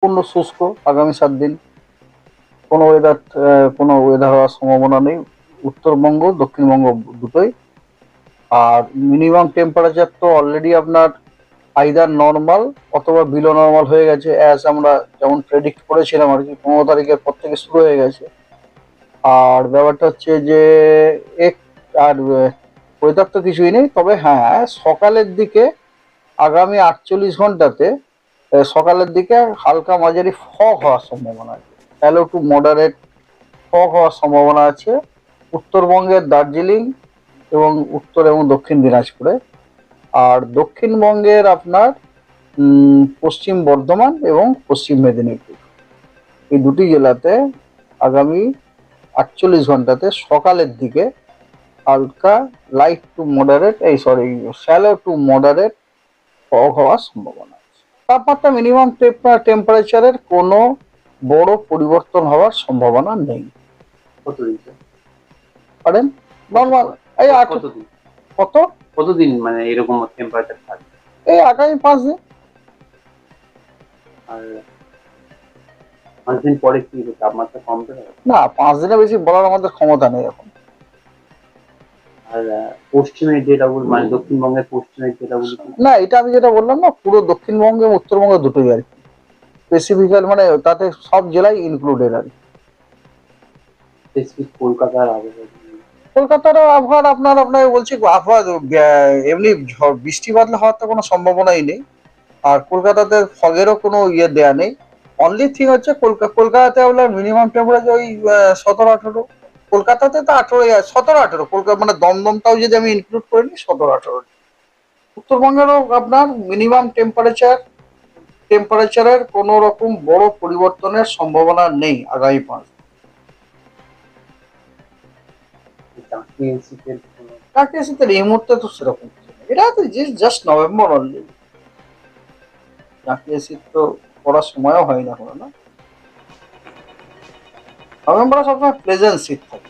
পূর্ণ শুষ্ক আগামী 7 দিন। কোনো ওয়েদার হওয়ার সম্ভাবনা নেই উত্তরবঙ্গ দক্ষিণবঙ্গ দুটোই। আর মিনিমাম টেম্পারেচার তো অলরেডি আপনার আইদার নর্মাল অথবা বিলো নর্মাল হয়ে গেছে, অ্যাজ আমরা যেমন প্রেডিক্ট করেছিলাম আর কি, 15 তারিখের পর থেকে শুরু হয়ে গেছে। আর ব্যাপারটা হচ্ছে যে এক আর ওয়েদার তো কিছুই নেই, তবে হ্যাঁ সকালের দিকে আগামী 48 ঘন্টাতে সকালের দিকে হালকা মাঝারি ফগ হওয়ার সম্ভাবনা আছে, হ্যালো টু মডারেট ফগ হওয়ার সম্ভাবনা আছে উত্তরবঙ্গের দার্জিলিং এবং উত্তর এবং দক্ষিণ দিনাজপুরে। আর দক্ষিণবঙ্গের আপনার পশ্চিম বর্ধমান এবং পশ্চিম মেদিনীপুর, এই দুটি জেলাতে আগামী 48 ঘন্টাতে সকালের দিকে হালকা light to moderate shallow to moderate fog হওয়ার সম্ভাবনা আছে। তাপমাত্রা মিনিমাম টেম্পারেচারের কোনো বড় পরিবর্তন হওয়ার সম্ভাবনা নেই। কতদিন স্যার? পারেন নর্মাল এই কতদিন কত কতদিন মানে এরকম টেম্পারেচার থাকবে? এই আগামী 5 দিন। আর 5 দিন পরে কি তাপমাত্রা কমবে? না, 5 দিনের বেশি বলার আমাদের ক্ষমতা নেই এখন। আর পশ্চিমের জেলাগুলো মানে দক্ষিণবঙ্গের পশ্চিমের জেলাগুলো না, এটা আমি যেটা বললাম না, পুরো দক্ষিণবঙ্গ এবং উত্তরবঙ্গ দুটোই আর কি, স্পেসিফিক্যাল মানে তাতে সব জেলাই ইনক্লুডেড আর কি। স্পেসিফিক কলকাতার আবহাওয়া? কলকাতার আবহাওয়া আপনাকে বলছি, আবহাওয়া এমনি বৃষ্টি বাদলা হওয়ার তো কোনো সম্ভাবনাই নেই। আর কলকাতাতে ফগেরও কোনো দেয়া নেই। অনলি থিং হচ্ছে কলকাতাতে আপনার মিনিমাম টেম্পারেচার ওই 17-18। কলকাতাতে তো 17-18, কলকাতা মানে দমদমটাও যদি আমি ইনক্লুড করে নিই 17-18। উত্তরবঙ্গেরও আপনার মিনিমাম টেম্পারেচারের কোনো রকম বড় পরিবর্তনের সম্ভাবনা নেই আগামী 5 দিন। কাকে শীতের এই মুহূর্তে তো সেরকম কিছু নেই, এটা তো জাস্ট নভেম্বর অলরেডি, জাতীয় শীত তো পড়ার সময়ও হয় না কোনো, না নভেম্বরে সবসময় প্লেজেন্ট শীত থাকে।